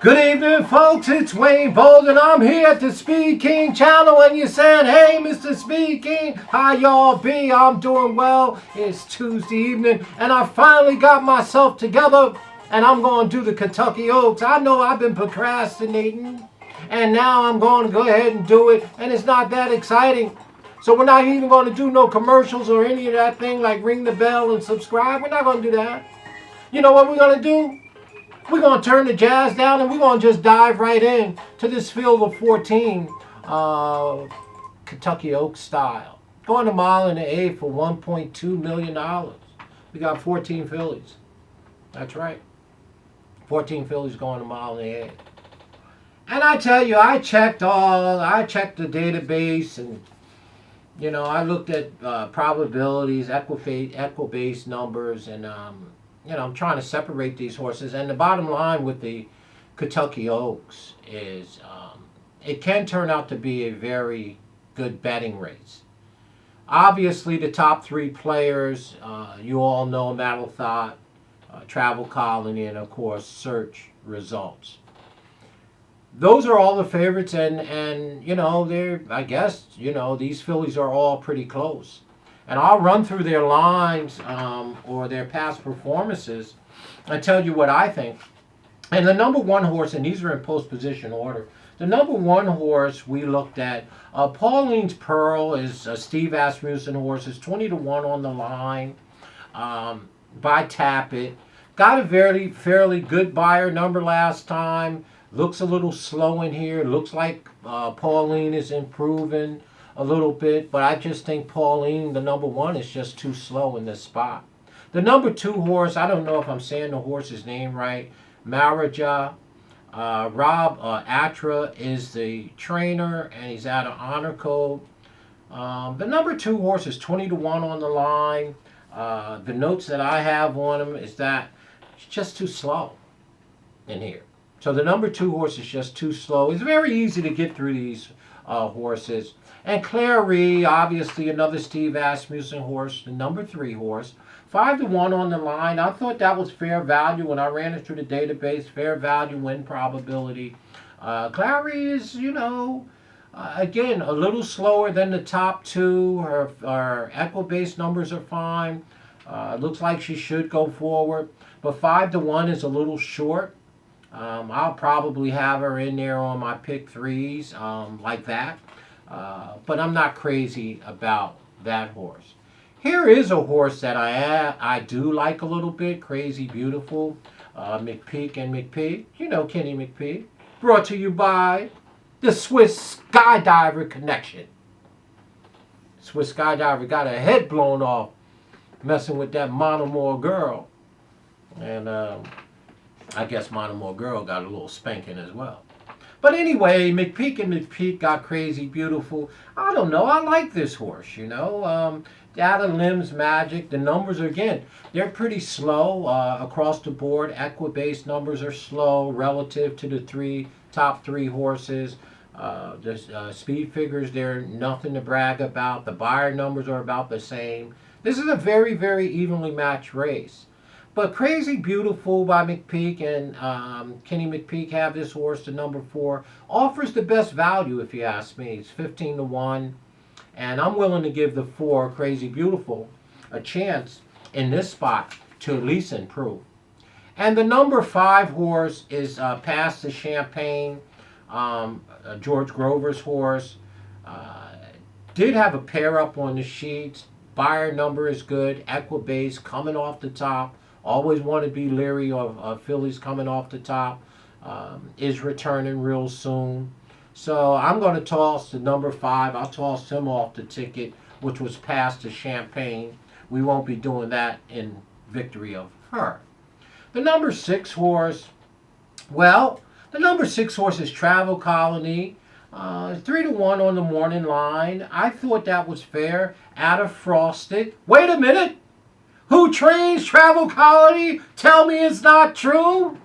Good evening, folks. It's Wayne Bolden. I'm here at the Speed King channel, and you're saying, hey, Mr. Speed King, how y'all be? I'm doing well. It's Tuesday evening, and I finally got myself together, and I'm going to do the Kentucky Oaks. I know I've been procrastinating, and now I'm going to go ahead and do it, and it's not that exciting. So we're not even going to do no commercials or any of that thing like ring the bell and subscribe. We're not going to do that. You know what we're going to do? We're going to turn the jazz down and we're going to just dive right in to this field of 14 Kentucky Oaks style. Going a mile in the eighth for $1.2 million. We got 14 fillies. That's right. 14 fillies going a mile in the eighth. And I tell you, I checked the database, and you know, I looked at probabilities, equibase numbers, and you know, I'm trying to separate these horses. And the bottom line with the Kentucky Oaks is it can turn out to be a very good betting race. Obviously, the top three players, you all know Mattle Thought, Travel Colony, and of course, Search Results. Those are all the favorites, and you know, I guess, you know, these fillies are all pretty close. And I'll run through their lines or their past performances and tell you what I think. And the number one horse, and these are in post-position order, the number one horse we looked at, Pauline's Pearl, is a Steve Asmussen horse, is 20-1 on the line by Tappet. Got a fairly good buyer number last time. Looks a little slow in here. Looks like Pauline is improving a little bit, but I just think Pauline, the number one, is just too slow in this spot. The number two horse, I don't know if I'm saying the horse's name right, Maraja. Rob Atra is the trainer, and he's out of Honor Code. The number two horse is 20-1 on the line. The notes that I have on him is that it's just too slow in here. So the number two horse is just too slow. It's very easy to get through these horses. And Clary, obviously another Steve Asmussen horse, the number three horse. 5-1 on the line. I thought that was fair value when I ran it through the database. Fair value win probability. Clary is, you know, again, a little slower than the top two. Her equibase numbers are fine. Looks like she should go forward. But 5-1 is a little short. I'll probably have her in there on my pick threes like that. But I'm not crazy about that horse. Here is a horse that I do like a little bit. Crazy Beautiful. McPeak and McPeak. You know Kenny McPeak. Brought to you by the Swiss Skydiver Connection. Swiss Skydiver got her head blown off messing with that Monomore girl. And I guess Monomore girl got a little spanking as well. But anyway, McPeak and McPeak got Crazy Beautiful. I don't know. I like this horse, you know. Data limbs magic. The numbers, again, they're pretty slow across the board. Equibase numbers are slow relative to the top three horses. The speed figures, they're nothing to brag about. The buyer numbers are about the same. This is a very, very evenly matched race. But Crazy Beautiful by McPeak and Kenny McPeak have this horse, the number 4. Offers the best value, if you ask me. It's 15-1. And I'm willing to give the 4, Crazy Beautiful, a chance in this spot to at least improve. And the number 5 horse is Past the Champagne, George Grover's horse. Did have a pair up on the sheets. Buyer number is good. Equibase coming off the top. Always want to be leery of fillies coming off the top. Is returning real soon. So I'm going to toss the number 5. I'll toss him off the ticket, which was Past the Champagne. We won't be doing that in victory of her. The number 6 horse, well, the number 6 horse is Travel Colony. 3-1 on the morning line. I thought that was fair. Out of Frosted. Wait a minute. Who trains Travel Colony? Tell me it's not true.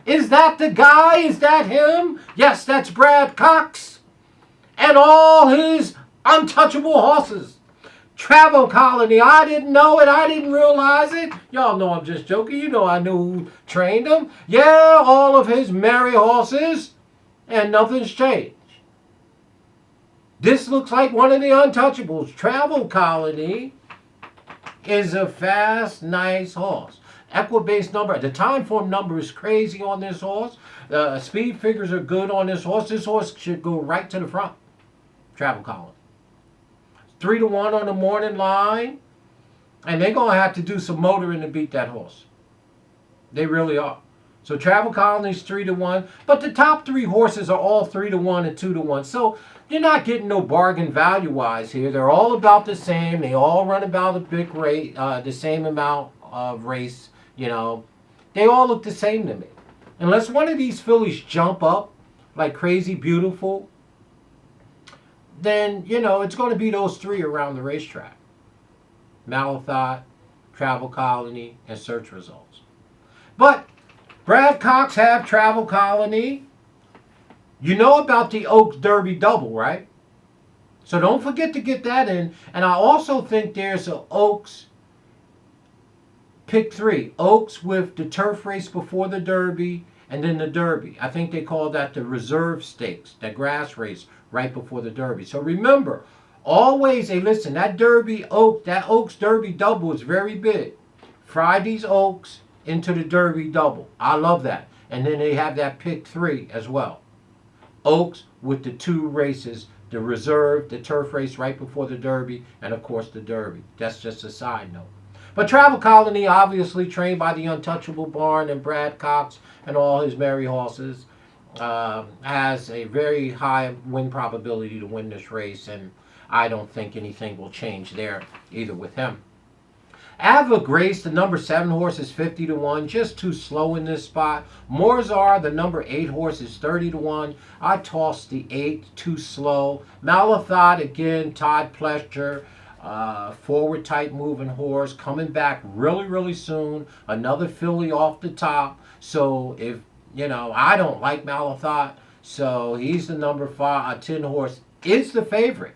Is that the guy? Is that him? Yes, that's Brad Cox. And all his untouchable horses. Travel Colony. I didn't know it. I didn't realize it. Y'all know I'm just joking. You know I knew who trained him. Yeah, all of his merry horses. And nothing's changed. This looks like one of the untouchables. Travel Colony is a fast, nice horse. Equibase number, the time form number is crazy on this horse. Speed figures are good on this horse. This horse should go right to the front. Travel Colony. 3-1 on the morning line. And they're going to have to do some motoring to beat that horse. They really are. So Travel Colony's 3-1. But the top 3 horses are all 3-1 and 2-1. So you're not getting no bargain value-wise here. They're all about the same. They all run about a big rate, the same amount of race. You know, they all look the same to me. Unless one of these fillies jump up like Crazy Beautiful, then, you know, it's going to be those 3 around the racetrack. Malathaat, Travel Colony, and Search Results. But Brad Cox have Travel Colony. You know about the Oaks Derby double, right? So don't forget to get that in. And I also think there's an Oaks pick 3. Oaks with the turf race before the Derby and then the Derby. I think they call that the reserve stakes, that grass race right before the Derby. So remember, always, hey, listen, that Oaks Derby double is very big. Friday's Oaks into the Derby double. I love that. And then they have that pick 3 as well. Oaks with the 2 races, the reserve, the turf race right before the Derby, and of course the Derby. That's just a side note. But Travel Colony, obviously trained by the Untouchable Barn and Brad Cox and all his merry horses, has a very high win probability to win this race, and I don't think anything will change there either with him. Ava Grace, the number 7 horse, is 50-1, just too slow in this spot. Morzar, the number 8 horse, is 30-1. I tossed the 8, too slow. Malathaat, again, Todd Plescher, forward type moving horse, coming back really, really soon. Another filly off the top. So if, you know, I don't like Malathaat, so he's the number 10 horse, is the favorite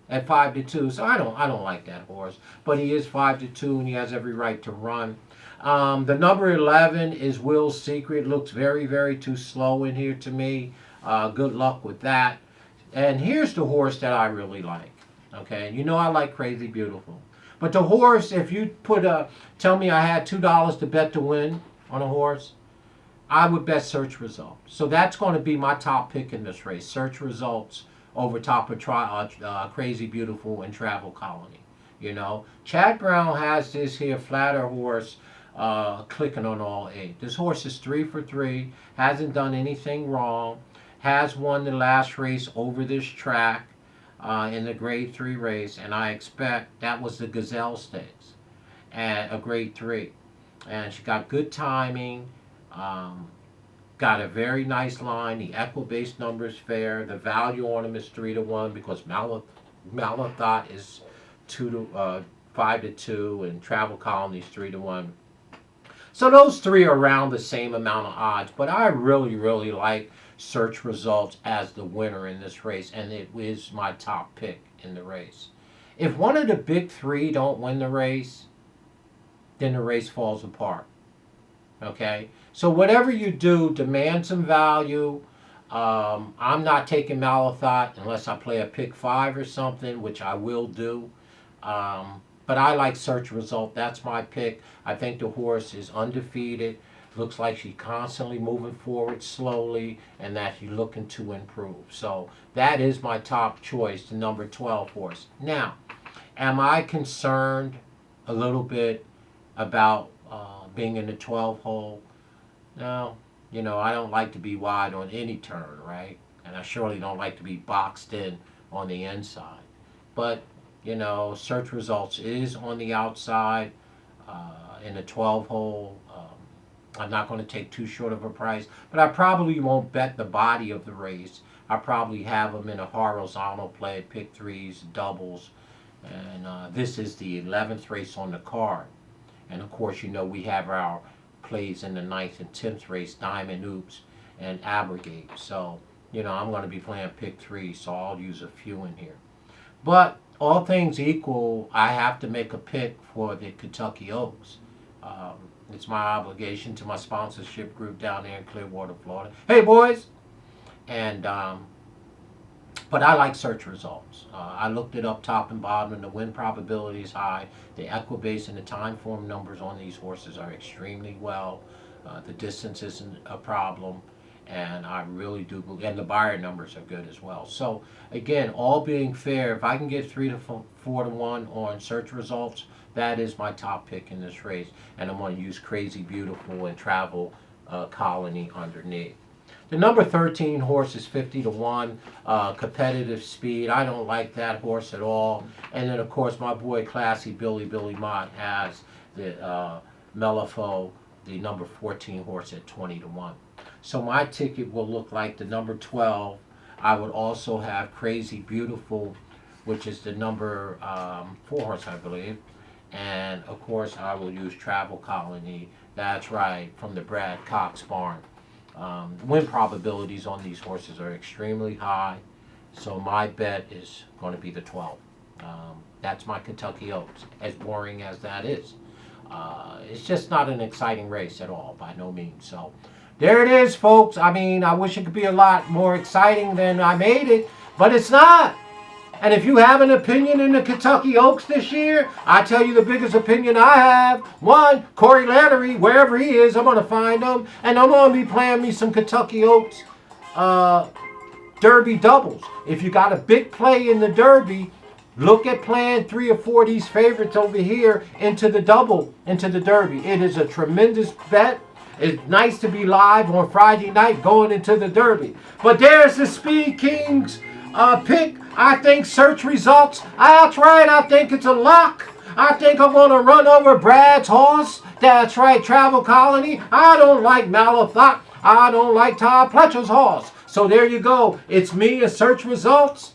at 5-2. So I don't like that horse, but he is 5-2 and he has every right to run. The number 11 is Will's Secret. Looks very, very too slow in here to me. Good luck with that. And here's the horse that I really like. Okay, you know I like Crazy Beautiful. But the horse, if you tell me I had $2 to bet to win on a horse, I would bet Search Results. So that's going to be my top pick in this race. Search Results over top of Crazy Beautiful and Travel Colony. You know, Chad Brown has this here flatter horse clicking on all 8. This horse is 3 for 3, hasn't done anything wrong, has won the last race over this track in the grade 3 race, and I expect that was the Gazelle Stakes at a grade 3. And she got good timing, got a very nice line. The Equibase number is fair. The value on him is 3-1 because Malathaat is 5-2 and Travel Colony is 3-1. So those 3 are around the same amount of odds, but I really, really like Search Results as the winner in this race, and it is my top pick in the race. If one of the big 3 don't win the race, then the race falls apart. Okay? So whatever you do, demand some value. I'm not taking Malathaat unless I play a pick 5 or something, which I will do. But I like Search Result. That's my pick. I think the horse is undefeated. Looks like she's constantly moving forward slowly and that she's looking to improve. So that is my top choice, the number 12 horse. Now, am I concerned a little bit about being in the 12 hole? No. You know, I don't like to be wide on any turn, right? And I surely don't like to be boxed in on the inside. But, you know, Search Results is on the outside in the 12 hole. I'm not going to take too short of a price, but I probably won't bet the body of the race. I probably have them in a horizontal play, pick 3s, doubles, and this is the 11th race on the card. And of course, you know, we have our plays in the 9th and 10th race, Diamond Oops and Abrogate. So, you know, I'm going to be playing pick 3, so I'll use a few in here. But all things equal, I have to make a pick for the Kentucky Oaks. Um, it's my obligation to my sponsorship group down there in Clearwater, Florida. Hey, boys! And but I like search results. I looked it up top and bottom, and the win probability is high. The equibase and the time form numbers on these horses are extremely well. The distance isn't a problem, and I really do believe, and the buyer numbers are good as well. So again, all being fair, if I can get 3 to 4 to 1 on search results, that is my top pick in this race, and I'm going to use Crazy Beautiful and Travel Colony underneath. The number 13 horse is 50 to 1, competitive speed. I don't like that horse at all. And then, of course, my boy Classy Billy Mott has the Melifo, the number 14 horse at 20 to 1. So my ticket will look like the number 12. I would also have Crazy Beautiful, which is the number 4 horse, I believe. And, of course, I will use Travel Colony. That's right, from the Brad Cox barn. Win probabilities on these horses are extremely high, so my bet is going to be the 12. That's my Kentucky Oaks, as boring as that is. It's just not an exciting race at all, by no means. So there it is, folks. I mean, I wish it could be a lot more exciting than I made it, but it's not. And if you have an opinion in the Kentucky Oaks this year, I tell you the biggest opinion I have. One, Corey Lannery, wherever he is, I'm going to find him. And I'm going to be playing me some Kentucky Oaks Derby doubles. If you got a big play in the Derby, look at playing 3 or 4 of these favorites over here into the double, into the Derby. It is a tremendous bet. It's nice to be live on Friday night going into the Derby. But there's the Speed Kings pick. I think search results. That's right. I think it's a lock. I think I'm going to run over Brad's horse. That's right. Travel Colony. I don't like Malithot. I don't like Todd Pletcher's horse. So there you go. It's me and search results.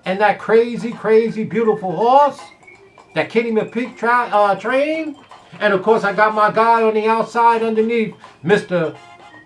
And that crazy, crazy, beautiful horse. That Kitty McPeak train. And of course, I got my guy on the outside underneath, Mr.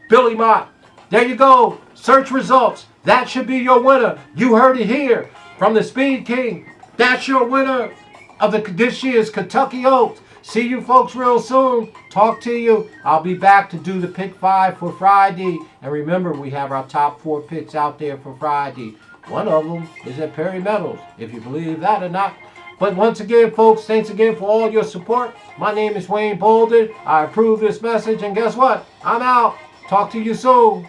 Billy Mott. There you go. Search results. That should be your winner. You heard it here from the Speed King. That's your winner of this year's Kentucky Oaks. See you folks real soon. Talk to you. I'll be back to do the pick 5 for Friday. And remember, we have our top 4 picks out there for Friday. One of them is at Perry Meadows, if you believe that or not. But once again, folks, thanks again for all your support. My name is Wayne Bolden. I approve this message, and guess what? I'm out. Talk to you soon.